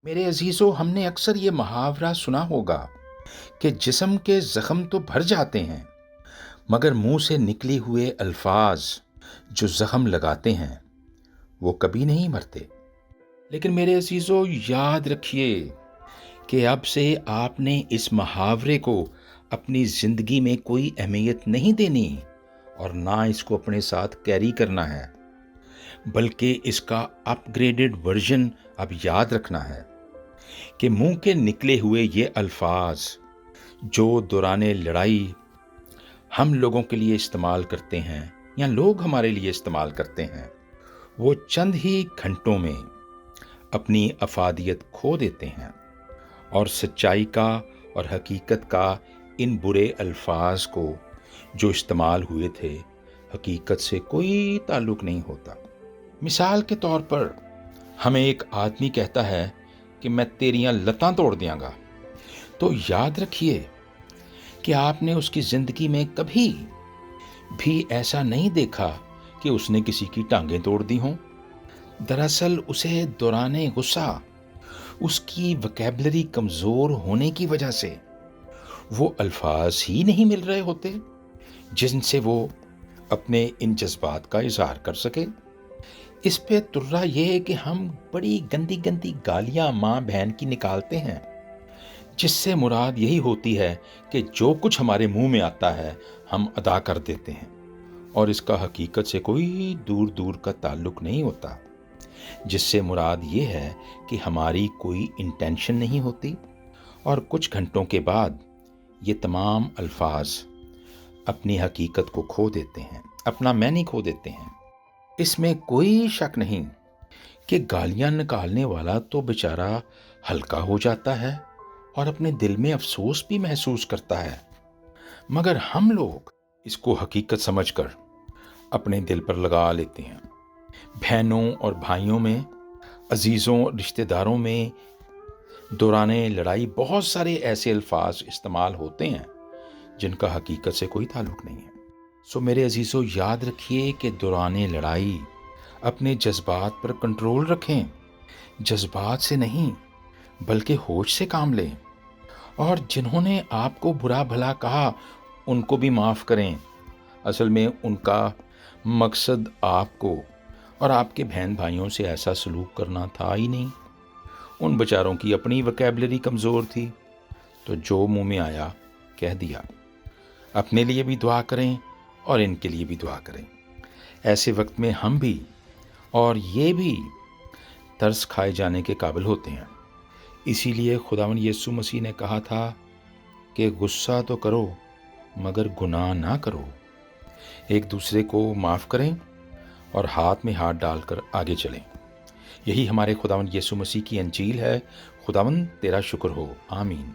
میرے عزیزو، ہم نے اکثر یہ محاورہ سنا ہوگا کہ جسم کے زخم تو بھر جاتے ہیں مگر منہ سے نکلے ہوئے الفاظ جو زخم لگاتے ہیں وہ کبھی نہیں مرتے۔ لیکن میرے عزیزو، یاد رکھیے کہ اب سے آپ نے اس محاورے کو اپنی زندگی میں کوئی اہمیت نہیں دینی اور نہ اس کو اپنے ساتھ کیری کرنا ہے، بلکہ اس کا اپ گریڈڈ ورژن اب یاد رکھنا ہے کہ منہ کے نکلے ہوئے یہ الفاظ جو دوران لڑائی ہم لوگوں کے لیے استعمال کرتے ہیں یا لوگ ہمارے لیے استعمال کرتے ہیں، وہ چند ہی گھنٹوں میں اپنی افادیت کھو دیتے ہیں اور سچائی کا اور حقیقت کا ان برے الفاظ کو جو استعمال ہوئے تھے حقیقت سے کوئی تعلق نہیں ہوتا۔ مثال کے طور پر ہمیں ایک آدمی کہتا ہے کہ میں تیریاں لتاں توڑ دیاں گا، تو یاد رکھیے کہ آپ نے اس کی زندگی میں کبھی بھی ایسا نہیں دیکھا کہ اس نے کسی کی ٹانگیں توڑ دی ہوں۔ دراصل اسے دوران غصہ اس کی وکیبلری کمزور ہونے کی وجہ سے وہ الفاظ ہی نہیں مل رہے ہوتے جن سے وہ اپنے ان جذبات کا اظہار کر سکے۔ اس پہ ترا یہ ہے کہ ہم بڑی گندی گندی گالیاں ماں بہن کی نکالتے ہیں، جس سے مراد یہی ہوتی ہے کہ جو کچھ ہمارے منہ میں آتا ہے ہم ادا کر دیتے ہیں اور اس کا حقیقت سے کوئی دور دور کا تعلق نہیں ہوتا، جس سے مراد یہ ہے کہ ہماری کوئی انٹینشن نہیں ہوتی اور کچھ گھنٹوں کے بعد یہ تمام الفاظ اپنی حقیقت کو کھو دیتے ہیں، اپنا معنی کھو دیتے ہیں۔ اس میں کوئی شک نہیں کہ گالیاں نکالنے والا تو بیچارہ ہلکا ہو جاتا ہے اور اپنے دل میں افسوس بھی محسوس کرتا ہے، مگر ہم لوگ اس کو حقیقت سمجھ کر اپنے دل پر لگا لیتے ہیں۔ بہنوں اور بھائیوں میں، عزیزوں رشتہ داروں میں دوران لڑائی بہت سارے ایسے الفاظ استعمال ہوتے ہیں جن کا حقیقت سے کوئی تعلق نہیں ہے۔ سو میرے عزیزوں، یاد رکھیے کہ دوران لڑائی اپنے جذبات پر کنٹرول رکھیں، جذبات سے نہیں بلکہ ہوش سے کام لیں، اور جنہوں نے آپ کو برا بھلا کہا ان کو بھی معاف کریں۔ اصل میں ان کا مقصد آپ کو اور آپ کے بہن بھائیوں سے ایسا سلوک کرنا تھا ہی نہیں، ان بیچاروں کی اپنی وکیبلری کمزور تھی تو جو منہ میں آیا کہہ دیا۔ اپنے لیے بھی دعا کریں اور ان کے لیے بھی دعا کریں۔ ایسے وقت میں ہم بھی اور یہ بھی ترس کھائے جانے کے قابل ہوتے ہیں۔ اسی لیے خداوند یسوع مسیح نے کہا تھا کہ غصہ تو کرو مگر گناہ نہ کرو۔ ایک دوسرے کو معاف کریں اور ہاتھ میں ہاتھ ڈال کر آگے چلیں۔ یہی ہمارے خداوند یسوع مسیح کی انجیل ہے۔ خداوند تیرا شکر ہو، آمین۔